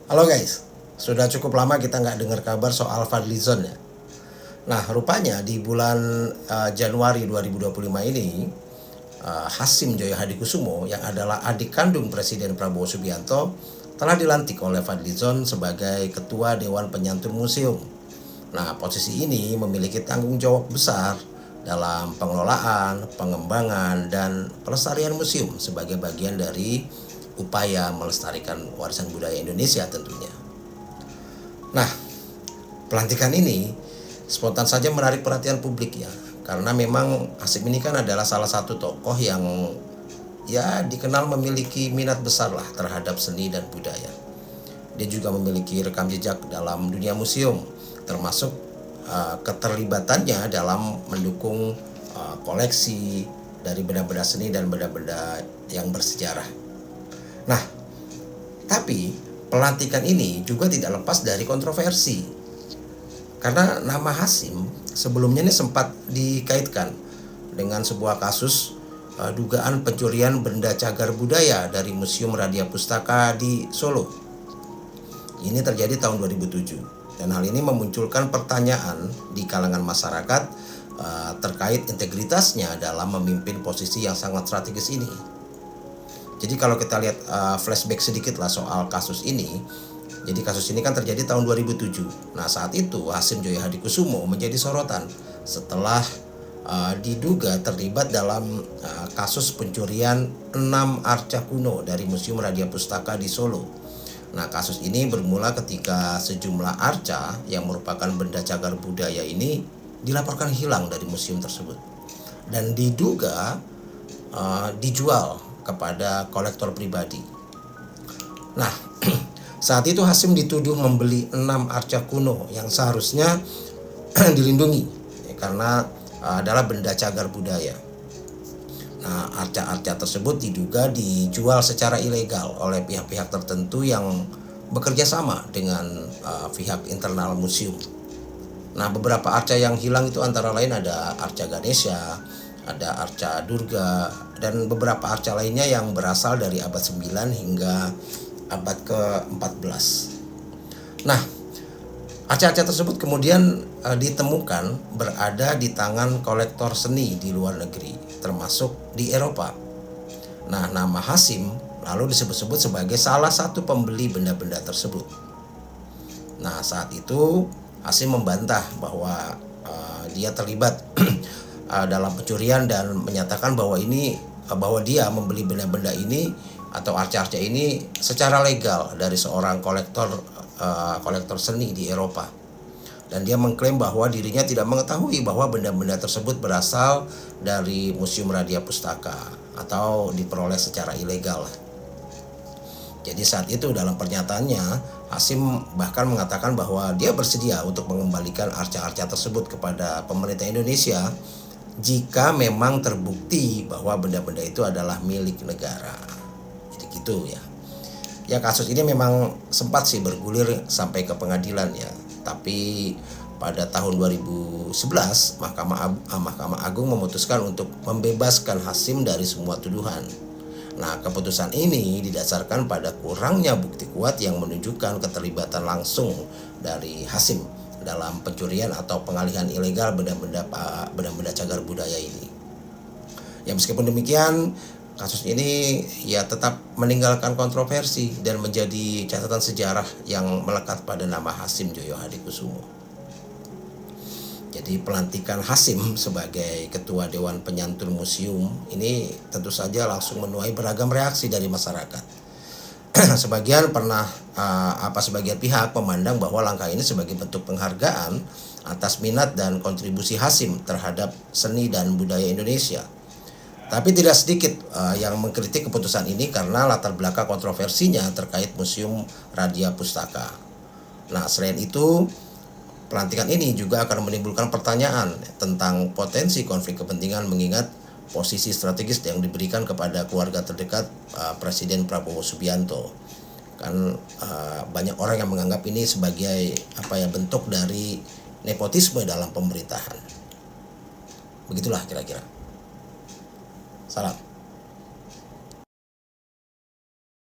Halo guys, sudah cukup lama kita nggak dengar kabar soal Fadlizon ya. Nah, rupanya di bulan Januari 2025 ini, Hasim Joyo Hadikusumo yang adalah adik kandung Presiden Prabowo Subianto telah dilantik oleh Fadlizon sebagai Ketua Dewan Penyantun Museum. Nah, posisi ini memiliki tanggung jawab besar dalam pengelolaan, pengembangan, dan pelestarian museum sebagai bagian dari upaya melestarikan warisan budaya Indonesia tentunya. Nah, pelantikan ini spontan saja menarik perhatian publik ya, karena memang Hasim ini kan adalah salah satu tokoh yang ya dikenal memiliki minat besar lah terhadap seni dan budaya. Dia juga memiliki rekam jejak dalam dunia museum, termasuk keterlibatannya dalam mendukung koleksi dari benda-benda seni dan benda-benda yang bersejarah. Nah, tapi pelantikan ini juga tidak lepas dari kontroversi. Karena nama Hasim sebelumnya ini sempat dikaitkan dengan sebuah kasus dugaan pencurian benda cagar budaya dari Museum Radia Pustaka di Solo. Ini terjadi tahun 2007 dan hal ini memunculkan pertanyaan di kalangan masyarakat terkait integritasnya dalam memimpin posisi yang sangat strategis ini. Jadi kalau kita lihat flashback sedikit lah soal kasus ini. Jadi kasus ini kan terjadi tahun 2007. Nah, saat itu Hasim Joyo Hadikusumo menjadi sorotan setelah diduga terlibat dalam kasus pencurian 6 arca kuno dari Museum Radia Pustaka di Solo. Nah, kasus ini bermula ketika sejumlah arca yang merupakan benda cagar budaya ini dilaporkan hilang dari museum tersebut dan diduga dijual kepada kolektor pribadi. Nah, saat itu Hasim dituduh membeli 6 arca kuno yang seharusnya dilindungi karena adalah benda cagar budaya. Nah, arca-arca tersebut diduga dijual secara ilegal oleh pihak-pihak tertentu yang bekerja sama dengan pihak internal museum. Nah, beberapa arca yang hilang itu antara lain ada arca Ganesha, ada arca Durga, dan beberapa arca lainnya yang berasal dari abad 9 hingga abad ke-14. Nah, arca-arca tersebut kemudian ditemukan berada di tangan kolektor seni di luar negeri, termasuk di Eropa. Nah, nama Hasim lalu disebut-sebut sebagai salah satu pembeli benda-benda tersebut. Nah, saat itu Hasim membantah bahwa dia terlibat dalam pencurian dan menyatakan bahwa dia membeli benda-benda ini atau arca-arca ini secara legal dari seorang kolektor seni di Eropa. Dan dia mengklaim bahwa dirinya tidak mengetahui bahwa benda-benda tersebut berasal dari Museum Radia Pustaka atau diperoleh secara ilegal. Jadi saat itu dalam pernyataannya Hasim bahkan mengatakan bahwa dia bersedia untuk mengembalikan arca-arca tersebut kepada pemerintah Indonesia jika memang terbukti bahwa benda-benda itu adalah milik negara. Jadi gitu ya. Ya, kasus ini memang sempat sih bergulir sampai ke pengadilan ya. Tapi pada tahun 2011 Mahkamah Agung memutuskan untuk membebaskan Hasim dari semua tuduhan. Nah, keputusan ini didasarkan pada kurangnya bukti kuat yang menunjukkan keterlibatan langsung dari Hasim dalam pencurian atau pengalihan ilegal benda-benda cagar budaya ini. Ya, meskipun demikian, kasus ini ya tetap meninggalkan kontroversi dan menjadi catatan sejarah yang melekat pada nama Hasim Joyo Hadikusumo. Jadi pelantikan Hasim sebagai Ketua Dewan Penyantun Museum ini tentu saja langsung menuai beragam reaksi dari masyarakat. Sebagian pihak memandang bahwa langkah ini sebagai bentuk penghargaan atas minat dan kontribusi Hasim terhadap seni dan budaya Indonesia. Tapi tidak sedikit yang mengkritik keputusan ini karena latar belakang kontroversinya terkait Museum Radia Pustaka. Nah, selain itu, pelantikan ini juga akan menimbulkan pertanyaan tentang potensi konflik kepentingan mengingat posisi strategis yang diberikan kepada keluarga terdekat Presiden Prabowo Subianto. Kan banyak orang yang menganggap ini sebagai bentuk dari nepotisme dalam pemerintahan. Begitulah kira-kira. Salam.